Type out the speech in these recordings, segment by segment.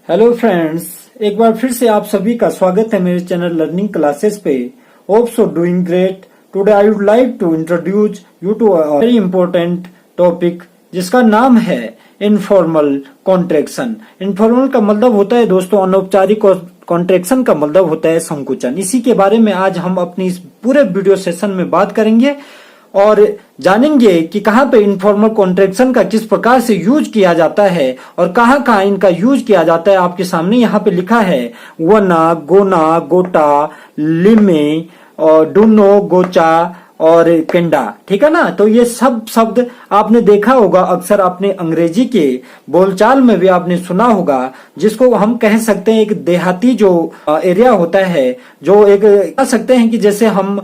Hello friends, एक बार फिर से आप सभी का स्वागत है मेरे चैनल लर्निंग क्लासेस पे। Hope so doing great. Today I would like to introduce you to a very important topic जिसका नाम है इनफॉर्मल कॉन्ट्रैक्शन। इनफॉर्मल का मतलब होता है दोस्तों अनौपचारिक और कॉन्ट्रैक्शन का मतलब होता है संकुचन। इसी के बारे में आज हम अपनी इस पूरे वीडियो सेशन में बात करेंगे और जानेंगे कि कहाँ पे इनफॉर्मल कॉन्ट्रैक्शन का किस प्रकार से यूज किया जाता है और कहाँ कहाँ इनका यूज किया जाता है। आपके सामने यहाँ पे लिखा है वना, गोना, गोटा, लिमे और डुनो, गोचा और केंडा। ठीक है ना। तो ये सब शब्द आपने देखा होगा, अक्सर अपने अंग्रेजी के बोलचाल में भी आपने सुना होगा, जिसको हम कह सकते हैं एक देहाती जो एरिया होता है, जो एक कह सकते हैं कि जैसे हम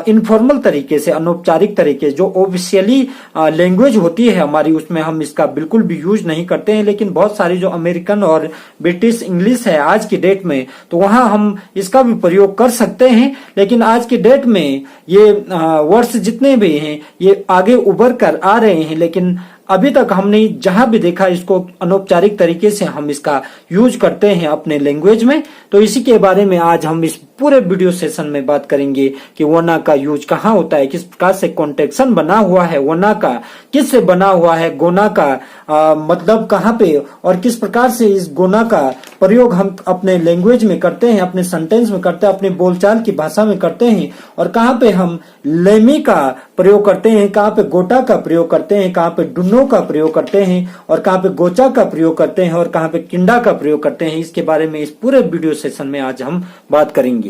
इनफॉर्मल तरीके से, अनौपचारिक तरीके, जो ऑफिशियली लैंग्वेज होती है हमारी, उसमें हम इसका बिल्कुल भी यूज नहीं करते हैं। लेकिन बहुत सारी जो अमेरिकन और ब्रिटिश इंग्लिश है आज की डेट में, तो वहां हम इसका भी प्रयोग कर सकते हैं। लेकिन आज की डेट में ये वर्ड्स जितने भी हैं ये आगे उभर कर आ रहे हैं, लेकिन अभी तक हमने जहां भी देखा इसको अनौपचारिक तरीके से हम इसका यूज करते हैं अपने लैंग्वेज में। तो इसी के बारे में आज हम इस पूरे वीडियो सेशन में बात करेंगे कि वना का यूज कहाँ होता है, किस प्रकार से कॉन्ट्रैक्शन बना हुआ है, वना का किस से बना हुआ है, गोना का मतलब कहाँ पे, और किस प्रकार से इस गोना का प्रयोग हम अपने लैंग्वेज में करते हैं, अपने सेंटेंस में करते हैं, अपने बोलचाल की भाषा में करते हैं, और कहाँ पे हम लेमी का प्रयोग करते हैं, कहाँ पे गोटा का प्रयोग करते हैं, कहाँ पे डुनो का प्रयोग करते हैं, और कहाँ पे गोचा का प्रयोग करते हैं, और कहाँ पे किंडा का प्रयोग करते हैं। इसके बारे में इस पूरे वीडियो सेशन में आज हम बात करेंगे।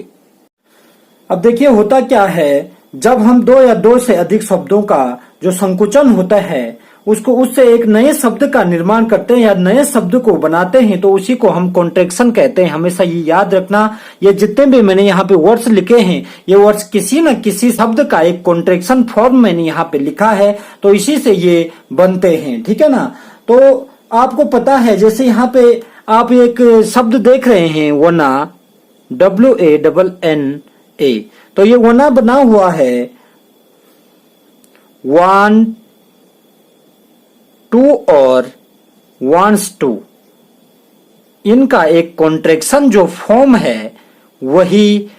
अब देखिए होता क्या है, जब हम दो या दो से अधिक शब्दों का जो संकुचन होता है उसको उससे एक नए शब्द का निर्माण करते हैं या नए शब्द को बनाते हैं, तो उसी को हम कॉन्ट्रैक्शन कहते हैं। हमेशा ये याद रखना, ये जितने भी मैंने यहाँ पे वर्ड्स लिखे हैं, ये वर्ड्स किसी न किसी शब्द का एक कॉन्ट्रैक्शन फॉर्म मैंने यहाँ पे लिखा है, तो इसी से ये बनते हैं। ठीक है ना। तो आपको पता है, जैसे यहाँ पे आप एक शब्द देख रहे हैं वना, WANNA, तो ये वना बना हुआ है want to और wants to। इनका एक कॉन्ट्रैक्शन जो फॉर्म है वही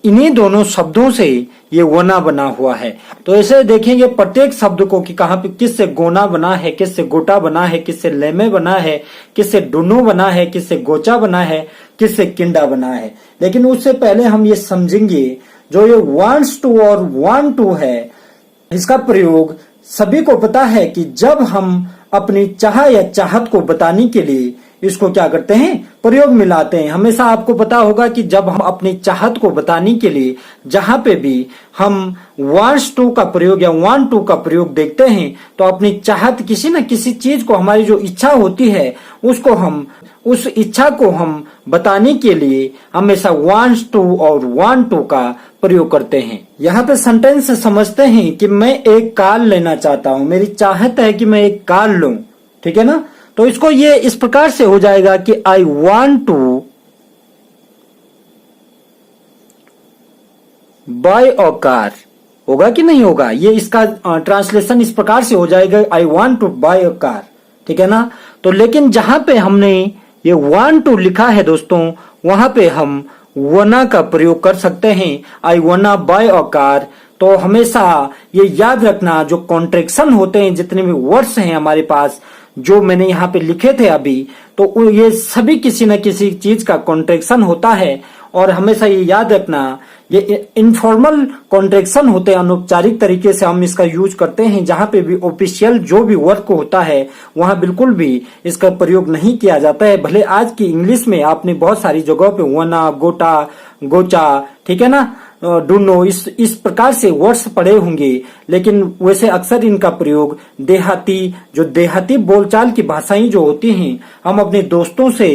इन्हीं दोनों शब्दों से ये वना बना हुआ है। तो ऐसे देखेंगे प्रत्येक शब्द को कि कहाँ पे किससे गोना बना है, किससे गोटा बना है, किससे लेमे बना है, किससे डुनो बना है, किससे गोचा बना है, किससे किंडा बना है। लेकिन उससे पहले हम ये समझेंगे जो ये wants to और want to है, इसका प्रयोग सभी को पता है कि जब हम अपनी चाह या चाहत को बताने के लिए इसको क्या करते हैं, प्रयोग मिलाते हैं। हमेशा आपको पता होगा कि जब हम अपनी चाहत को बताने के लिए जहां पे भी हम wants to का प्रयोग या want to का प्रयोग देखते हैं, तो अपनी चाहत, किसी न किसी चीज को, हमारी जो इच्छा होती है उसको हम, उस इच्छा को हम बताने के लिए हमेशा wants to और want to का प्रयोग करते हैं। यहाँ पे सेंटेंस से समझते हैं कि मैं एक कार लेना चाहता हूँ, मेरी चाहत है कि मैं एक कार लूं। ठीक है ना। तो इसको ये इस प्रकार से हो जाएगा कि I want to buy a car. होगा कि नहीं होगा, ये इसका ट्रांसलेशन इस प्रकार से हो जाएगा, I want to buy a car. ठीक है ना। तो लेकिन जहां पे हमने ये वॉन्ट टू लिखा है दोस्तों, वहां पे हम वना का प्रयोग कर सकते हैं, आई वना बाय अ कार। तो हमेशा ये याद रखना, जो कॉन्ट्रैक्शन होते हैं, जितने भी वर्ड्स हैं हमारे पास जो मैंने यहाँ पे लिखे थे अभी, तो ये सभी किसी न किसी चीज का कॉन्ट्रैक्शन होता है। और हमेशा ये याद रखना, ये इनफॉर्मल कॉन्ट्रैक्शन होते हैं, अनौपचारिक तरीके से हम इसका यूज करते हैं। जहां पे भी ऑफिशियल जो भी वर्क होता है वहां बिल्कुल भी इसका प्रयोग नहीं किया जाता है। भले आज की इंग्लिश में आपने बहुत सारी जगहों पे वना, गोटा, गोचा, ठीक है ना, डुनो, इस प्रकार से वर्ड्स पढ़े होंगे, लेकिन वैसे अक्सर इनका प्रयोग देहाती, जो देहाती बोलचाल की भाषाएं जो होती हैं, हम अपने दोस्तों से,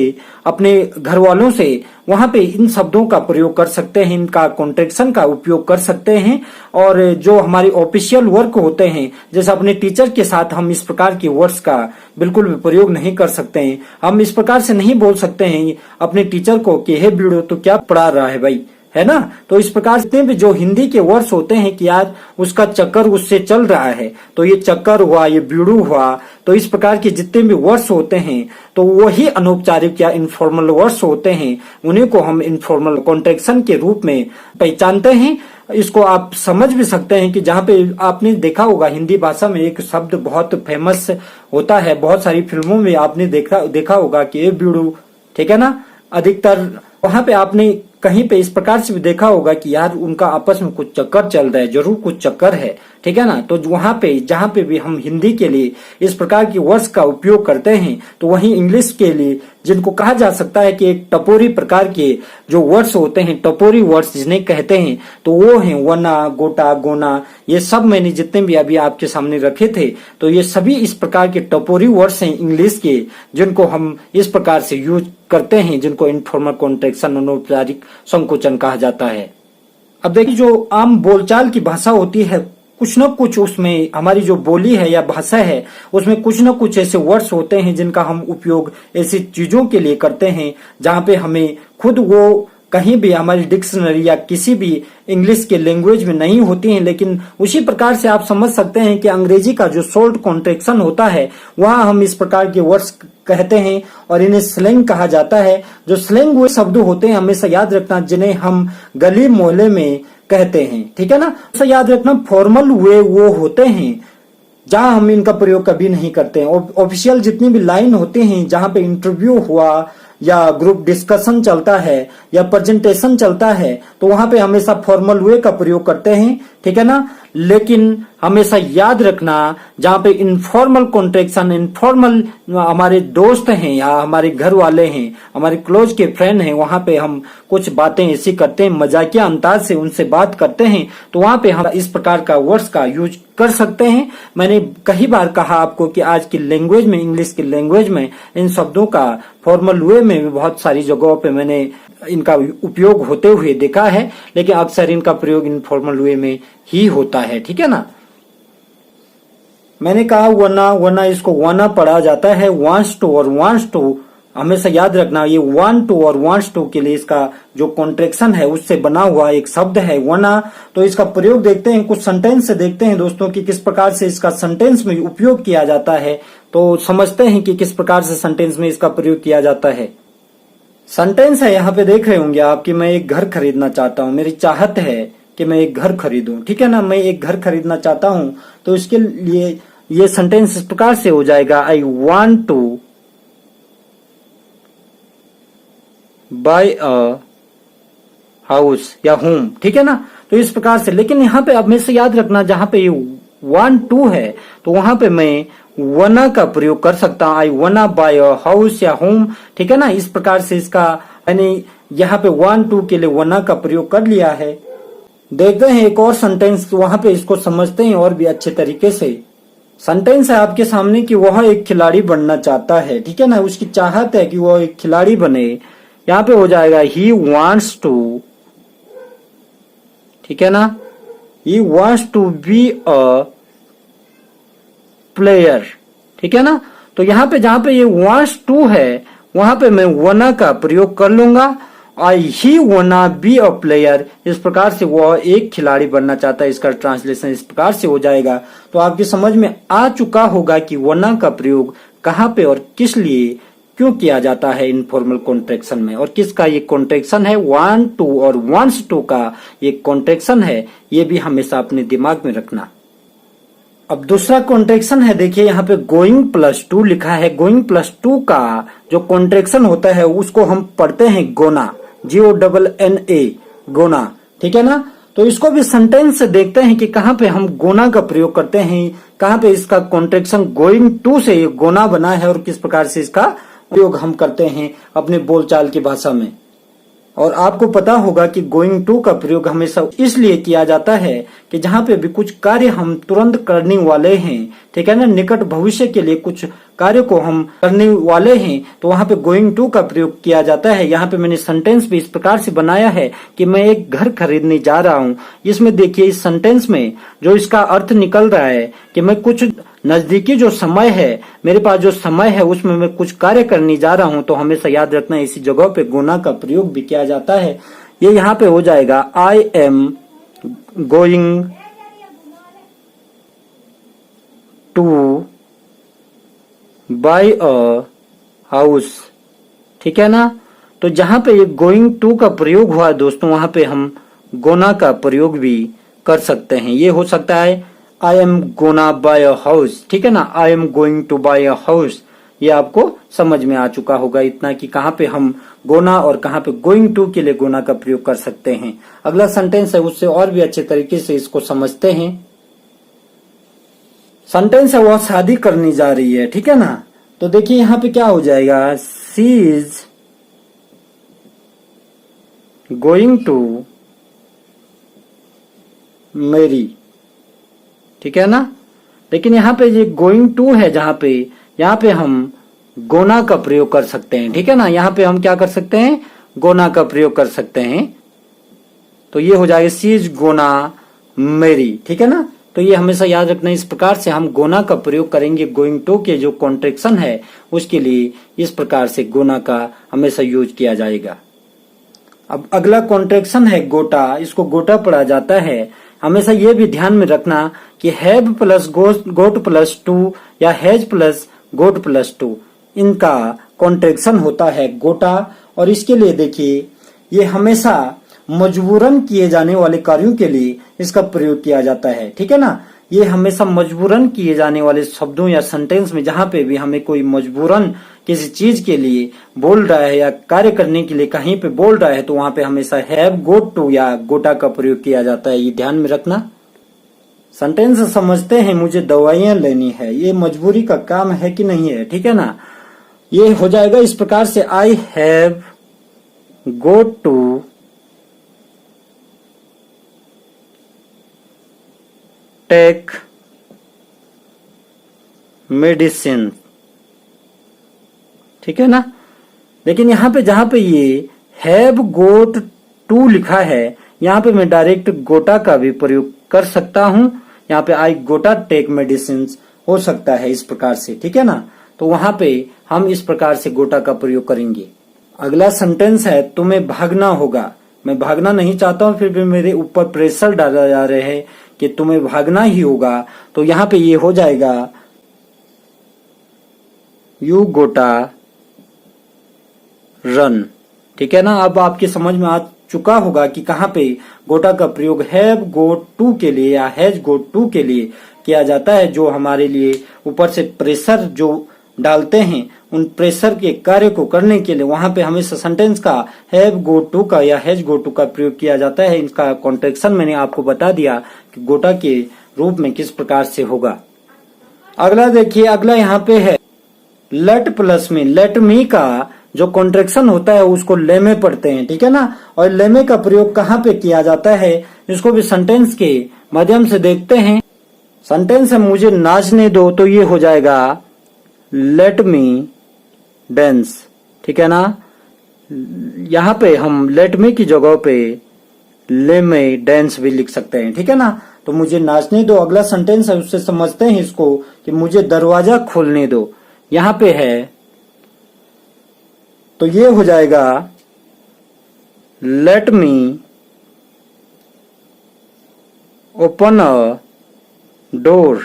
अपने घर वालों से, वहां पे इन शब्दों का प्रयोग कर सकते हैं, इनका कॉन्ट्रैक्शन का उपयोग कर सकते हैं। और जो हमारे ऑफिशियल वर्क होते हैं, जैसे अपने टीचर के साथ हम इस प्रकार की वर्ड्स का बिल्कुल भी प्रयोग नहीं कर सकते हैं। हम इस प्रकार से नहीं बोल सकते हैं अपने टीचर को कि हे बीड़ो तो क्या पढ़ा रहा है भाई, है ना। तो इस प्रकार से भी जो हिंदी के वर्ड्स होते हैं कि यार उसका चक्कर उससे चल रहा है, तो ये चक्कर हुआ, ये बीड़ू हुआ, तो इस प्रकार के जितने भी वर्ड्स होते हैं तो वही अनौपचारिक या इनफॉर्मल वर्ड्स होते हैं, उन्हीं को हम इनफॉर्मल कॉन्ट्रैक्शन के रूप में पहचानते हैं। इसको आप समझ भी सकते हैं कि जहाँ पे आपने देखा होगा हिंदी भाषा में एक शब्द बहुत फेमस होता है, बहुत सारी फिल्मों में आपने देखा होगा कि ये बीड़ू, ठीक है ना। अधिकतर वहां पे आपने कहीं पे इस प्रकार से भी देखा होगा कि यार उनका आपस में कुछ चक्कर चल रहा है, जरूर कुछ चक्कर है, ठीक है ना। तो वहां पे जहां पे भी हम हिंदी के लिए इस प्रकार की वर्ड्स का उपयोग करते हैं, तो वहीं इंग्लिश के लिए जिनको कहा जा सकता है कि एक टपोरी प्रकार के जो वर्ड्स होते हैं, टपोरी वर्ड्स जिन्हें कहते हैं, तो वो हैं वना, गोटा, गोना। ये सब मैंने जितने भी अभी आपके सामने रखे थे, तो ये सभी इस प्रकार के टपोरी वर्ड्स हैं इंग्लिश के, जिनको हम इस प्रकार से यूज करते हैं, जिनको इनफॉर्मल कॉन्ट्रैक्शन, अनौपचारिक संकोचन कहा जाता है। अब देखिए, जो आम बोलचाल की भाषा होती है, कुछ न कुछ उसमें हमारी जो बोली है या भाषा है, उसमें कुछ न कुछ ऐसे वर्ड्स होते हैं जिनका हम उपयोग ऐसी चीजों के लिए करते हैं जहां पे हमें खुद वो कहीं भी हमारी डिक्शनरी या किसी भी इंग्लिश के लैंग्वेज में नहीं होती हैं। लेकिन उसी प्रकार से आप समझ सकते हैं कि अंग्रेजी का जो शॉर्ट कॉन्ट्रैक्शन होता है, वहां हम इस प्रकार के वर्ड्स कहते हैं और इन्हें स्लैंग कहा जाता है। जो स्लैंग वो शब्द होते हैं, हमेशा याद रखना, जिन्हें हम गली मोहल्ले में कहते हैं, ठीक है ना। तो याद रखना, फॉर्मल वे वो होते हैं जहां हम इनका प्रयोग कभी नहीं करते हैं। ऑफिशियल जितनी भी लाइन होते हैं, जहां पे इंटरव्यू हुआ या ग्रुप डिस्कशन चलता है या प्रेजेंटेशन चलता है, तो वहां पे हमेशा फॉर्मल वे का प्रयोग करते हैं, ठीक है ना। लेकिन हमेशा याद रखना, जहां पे इनफॉर्मल कॉन्ट्रैक्शन, इनफॉर्मल हमारे दोस्त हैं या हमारे घर वाले हैं, हमारे क्लोज के फ्रेंड हैं, वहां पे हम कुछ बातें ऐसी करते हैं, मजाकिया अंदाज से उनसे बात करते हैं, तो वहां पे हम इस प्रकार का वर्ड्स का यूज कर सकते हैं। मैंने कई बार कहा आपको कि आज की लैंग्वेज में, इंग्लिश की लैंग्वेज में इन शब्दों का फॉर्मल वे में भी बहुत सारी जगहों पे मैंने इनका उपयोग होते हुए देखा है, लेकिन अक्सर इनका प्रयोग इनफॉर्मल वे में ही होता है, ठीक है ना। मैंने कहा वना, वना इसको वना पढ़ा जाता है, वांट्स टू और वांट्स टू हमेशा याद रखना, ये वांट टू और वांट्स टू के लिए इसका जो कॉन्ट्रैक्शन है उससे बना हुआ एक शब्द है वना। तो इसका प्रयोग देखते हैं, कुछ सेंटेंस से देखते हैं दोस्तों कि किस प्रकार से इसका सेंटेंस में उपयोग किया जाता है, तो समझते हैं कि किस प्रकार से सेंटेंस में इसका प्रयोग किया जाता है। सेंटेंस है, यहाँ पे देख रहे होंगे आप कि मैं एक घर खरीदना चाहता हूँ, मेरी चाहत है कि मैं एक घर खरीदूं, ठीक है ना। मैं एक घर खरीदना चाहता हूँ, तो इसके लिए ये सेंटेंस इस प्रकार से हो जाएगा, I want to buy a house या होम, ठीक है ना। तो इस प्रकार से, लेकिन यहाँ पे अब हमेशा याद रखना, जहां पे ये वांट टू है, तो वहां पे मैं वना का प्रयोग कर सकता हूं, आई वना बाय अ हाउस या होम, ठीक है ना। इस प्रकार से इसका मैंने यहाँ पे वांट टू के लिए वना का प्रयोग कर लिया है। देखते हैं एक और सेंटेंस, वहां पे इसको समझते हैं और भी अच्छे तरीके से। सेंटेंस है आपके सामने कि वह एक खिलाड़ी बनना चाहता है, ठीक है ना, उसकी चाहत है कि वह एक खिलाड़ी बने। यहाँ पे हो जाएगा ही वांट्स टू, ठीक है ना, he wants to be a player, ठीक है ना। तो यहाँ पे जहां पे ये वांट्स टू है, वहां पे मैं वना का प्रयोग कर लूंगा, आई ही वना बी अ प्लेयर। इस प्रकार से वह एक खिलाड़ी बनना चाहता है, इसका ट्रांसलेशन इस प्रकार से हो जाएगा। तो आपकी समझ में आ चुका होगा कि वना का प्रयोग कहाँ पे और किस लिए क्यों किया जाता है इनफॉर्मल कॉन्ट्रैक्शन में, और किसका ये कॉन्ट्रैक्शन है, वांट टू और वांट्स टू का ये कॉन्ट्रैक्शन है, ये भी हमेशा अपने दिमाग में रखना। अब दूसरा कॉन्ट्रैक्शन है, देखिए यहाँ पे गोइंग प्लस टू लिखा है। गोइंग प्लस टू का जो कॉन्ट्रैक्शन होता है उसको हम पढ़ते हैं गोना, GONNA, गोना, ठीक है ना। तो इसको भी सेंटेंस से देखते हैं कि कहाँ पे हम गोना का प्रयोग करते हैं, कहाँ पे इसका कॉन्ट्रैक्शन गोइंग टू से ये गोना बना है और किस प्रकार से इसका प्रयोग हम करते हैं अपने बोलचाल की भाषा में। और आपको पता होगा कि गोइंग टू का प्रयोग हमेशा इसलिए किया जाता है कि जहां पे भी कुछ कार्य हम तुरंत करने वाले हैं, ठीक है ना, निकट भविष्य के लिए कुछ कार्य को हम करने वाले हैं, तो वहां पे गोइंग टू का प्रयोग किया जाता है। यहाँ पे मैंने सेंटेंस भी इस प्रकार से बनाया है कि मैं एक घर खरीदने जा रहा हूँ। इसमें देखिए इस सेंटेंस में जो इसका अर्थ निकल रहा है कि मैं कुछ नजदीकी जो समय है, मेरे पास जो समय है उसमें मैं कुछ कार्य करने जा रहा हूं, तो हमेशा याद रखना इसी जगह पे गोना का प्रयोग भी किया जाता है। ये यहाँ पे हो जाएगा I am going to buy a house. ठीक है ना। तो जहां पे ये गोइंग टू का प्रयोग हुआ है दोस्तों, वहां पे हम गोना का प्रयोग भी कर सकते हैं। ये हो सकता है I am gonna buy a house. ठीक है ना, I am going to buy a house. ये आपको समझ में आ चुका होगा इतना कि कहाँ पे हम गोना और कहाँ पे गोइंग टू के लिए गोना का प्रयोग कर सकते हैं। अगला सेंटेंस है, उससे और भी अच्छे तरीके से इसको समझते हैं। सेंटेंस है वह शादी करने जा रही है। ठीक है ना। तो देखिए यहाँ पे क्या हो जाएगा, she is going to marry. ठीक है ना। लेकिन यहाँ पे ये गोइंग टू है, जहां पे यहाँ पे हम गोना का प्रयोग कर सकते हैं। ठीक है ना। यहाँ पे हम क्या कर सकते हैं, गोना का प्रयोग कर सकते हैं। तो ये हो जाएगा शी इज गोना मैरी। ठीक है ना। तो ये हमेशा याद रखना, इस प्रकार से हम गोना का प्रयोग करेंगे। गोइंग टू के जो कॉन्ट्रैक्शन है उसके लिए इस प्रकार से गोना का हमेशा यूज किया जाएगा। अब अगला कॉन्ट्रैक्शन है गोटा। इसको गोटा पढ़ा जाता है। हमेशा ये भी ध्यान में रखना कि have plus got plus to या has plus got plus to, इनका कॉन्ट्रैक्शन होता है गोटा। और इसके लिए देखिए, ये हमेशा मजबूरन किए जाने वाले कार्यों के लिए इसका प्रयोग किया जाता है। ठीक है ना। ये हमेशा मजबूरन किए जाने वाले शब्दों या सेंटेंस में जहां पे भी हमें कोई मजबूरन किसी चीज के लिए बोल रहा है या कार्य करने के लिए कहीं पे बोल रहा है, तो वहां पे हमेशा हैव गोट टू या गोटा का प्रयोग किया जाता है। ये ध्यान में रखना। सेंटेंस समझते हैं, मुझे दवाइयां लेनी है। ये मजबूरी का काम है कि नहीं है। ठीक है ना। ये हो जाएगा इस प्रकार से, I have got to take medicine. ठीक है ना। लेकिन यहाँ पे जहां पे ये हैव गोट टू लिखा है, यहाँ पे मैं डायरेक्ट गोटा का भी प्रयोग कर सकता हूं। यहाँ पे आई गोटा टेक मेडिसिन हो सकता है इस प्रकार से। ठीक है ना। तो वहां पे हम इस प्रकार से गोटा का प्रयोग करेंगे। अगला सेंटेंस है, तुम्हें भागना होगा। मैं भागना नहीं चाहता हूं, फिर भी मेरे ऊपर प्रेशर डाला जा रहे हैं कि तुम्हें भागना ही होगा। तो यहाँ पे ये हो जाएगा यू गोटा रन। ठीक है ना। अब आपके समझ में आ चुका होगा कि कहाँ पे गोटा का प्रयोग हैव गोट टू के लिए या हैज गोट टू के लिए किया जाता है। जो हमारे लिए ऊपर से प्रेशर जो डालते हैं, उन प्रेशर के कार्य को करने के लिए वहां पे हमेशा सेंटेंस का हैव गोट टू का या हैज गोट टू का प्रयोग किया जाता है। इनका कॉन्ट्रैक्शन मैंने आपको बता दिया कि गोटा के रूप में किस प्रकार से होगा। अगला देखिए, अगला यहाँ पे है लेट प्लस में। लेट मी का जो कॉन्ट्रैक्शन होता है उसको ले में पढ़ते हैं। ठीक है ना। और ले में का प्रयोग कहाँ पे किया जाता है, इसको भी सेंटेंस के माध्यम से देखते हैं। सेंटेंस है, मुझे नाचने दो। तो ये हो जाएगा लेट मी डांस। ठीक है ना। यहाँ पे हम लेट मी की जगह पे ले में डांस भी लिख सकते हैं। ठीक है ना। तो मुझे नाचने दो। अगला सेंटेंस है, उससे समझते हैं इसको कि मुझे दरवाजा खोलने दो। यहाँ पे है, तो ये हो जाएगा let me open a door.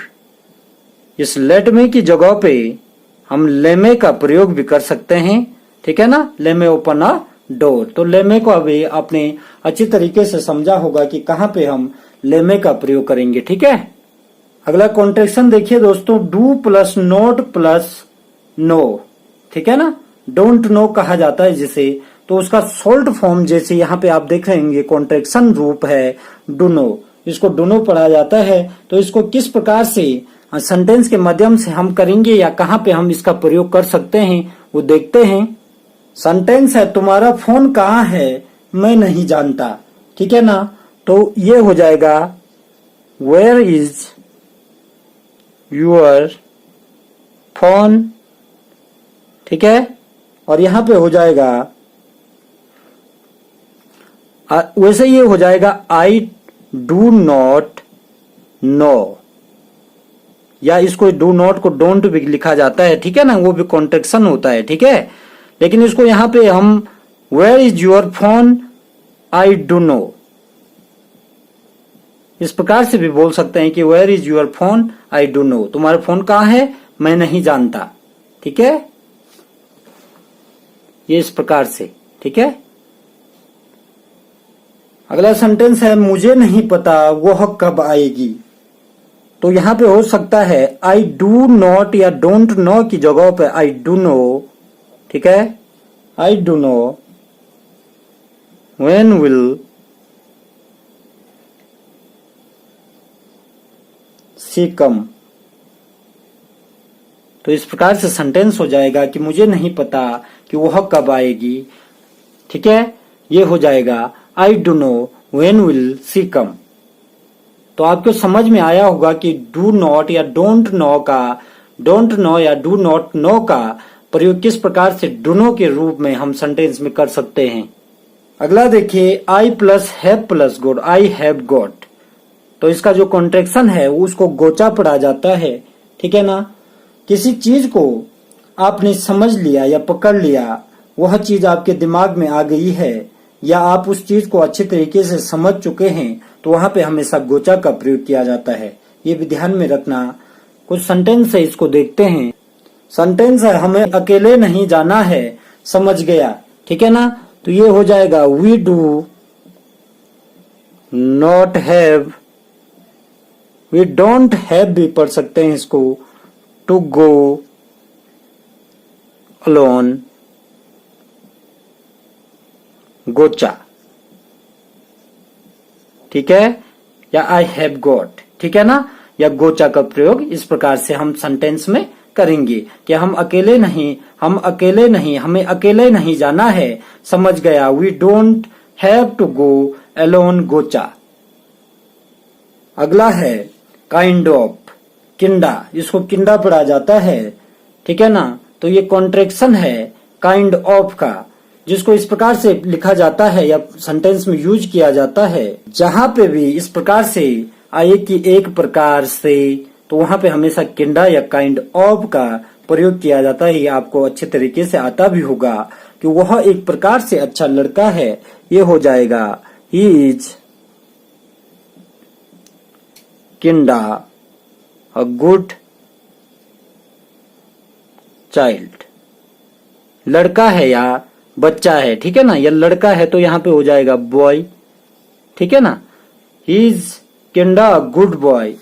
इस लेट मी की जगह पे हम लेमे का प्रयोग भी कर सकते हैं। ठीक है ना। लेमे ओपन अ डोर। तो लेमे को अभी आपने अच्छी तरीके से समझा होगा कि कहाँ पे हम लेमे का प्रयोग करेंगे। ठीक है। अगला कॉन्ट्रैक्शन देखिए दोस्तों, do plus not plus know. ठीक है ना। डोंट नो कहा जाता है जिसे, तो उसका शॉर्ट फॉर्म जैसे यहाँ पे आप देख रहे हैं कॉन्ट्रैक्शन रूप है डू नो। इसको डू नो पढ़ा जाता है। तो इसको किस प्रकार से सेंटेंस के माध्यम से हम करेंगे या कहाँ पे हम इसका प्रयोग कर सकते हैं वो देखते हैं। सेंटेंस है, तुम्हारा फोन कहाँ है मैं नहीं जानता। ठीक है ना। तो ये हो जाएगा वेयर इज यूर फोन। ठीक है। और यहां पे हो जाएगा वैसे ये हो जाएगा आई डू नॉट नो, या इसको डू नॉट को डोंट भी लिखा जाता है। ठीक है ना। वो भी कॉन्ट्रैक्शन होता है। ठीक है। लेकिन इसको यहाँ पे हम where is your phone I do know. इस प्रकार से भी बोल सकते हैं कि where is your phone, I do know. तुम्हारा फोन कहाँ है, मैं नहीं जानता। ठीक है, ये इस प्रकार से। ठीक है, अगला सेंटेंस है मुझे नहीं पता वह कब आएगी। तो यहां पे हो सकता है आई डू नॉट या डोंट नो की जगह पे आई डू नो। ठीक है, आई do know when will she come. तो इस प्रकार से सेंटेंस हो जाएगा कि मुझे नहीं पता कि वह कब आएगी। ठीक है, ये हो जाएगा आई do know when will she come. तो आपको समझ में आया होगा कि डू नॉट या डोंट नो का, डोंट नो या डू नॉट नो का प्रयोग किस प्रकार से डू नो के रूप में हम सेंटेंस में कर सकते हैं। अगला देखिए, I plus have plus got, I have got. तो इसका जो कॉन्ट्रैक्शन है उसको गोचा पढ़ा जाता है। ठीक है ना, किसी चीज को आपने समझ लिया या पकड़ लिया, वह चीज आपके दिमाग में आ गई है या आप उस चीज को अच्छे तरीके से समझ चुके हैं, तो वहां पे हमेशा गोचा का प्रयोग किया जाता है। ये भी ध्यान में रखना। कुछ सेंटेंस है, इसको देखते हैं। सेंटेंस है हमें अकेले नहीं जाना है, समझ गया। ठीक है ना, तो ये हो जाएगा we do not have, we don't have भी पढ़ सकते हैं इसको, टू गो अलोन, गोचा। ठीक है, या आई हैव गॉट। ठीक है ना, या गोचा का प्रयोग इस प्रकार से हम सेंटेंस में करेंगे कि हम अकेले नहीं, हमें अकेले नहीं जाना है, समझ गया। We don't have to go alone, gotcha. अगला है काइंड ऑफ, किंडा। इसको किंडा पढ़ा जाता है। ठीक है ना, तो ये कॉन्ट्रैक्शन है काइंड ऑफ का, जिसको इस प्रकार से लिखा जाता है या सेंटेंस में यूज किया जाता है। जहां पे भी इस प्रकार से आए कि एक प्रकार से, तो वहां पे हमेशा किंडा या काइंड ऑफ का प्रयोग किया जाता है। ये आपको अच्छे तरीके से आता भी होगा कि वह एक प्रकार से अच्छा लड़का है। ये हो जाएगा he is kinda a good child. लड़का है या बच्चा है। ठीक है ना, या लड़का है तो यहाँ पे हो जाएगा बॉय। ठीक है ना, ही इज किंडा गुड बॉय।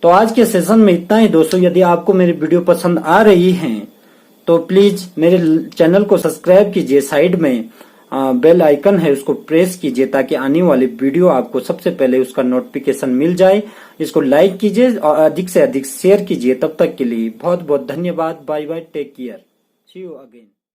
तो आज के सेशन में इतना ही दोस्तों। यदि आपको मेरी वीडियो पसंद आ रही है तो प्लीज मेरे चैनल को सब्सक्राइब कीजिए। साइड में बेल आइकन है, उसको प्रेस कीजिए ताकि आने वाली वीडियो आपको सबसे पहले उसका नोटिफिकेशन मिल जाए। इसको लाइक कीजिए और अधिक से अधिक शेयर कीजिए। तब तक के लिए बहुत बहुत धन्यवाद। Bye bye, take care, see you again.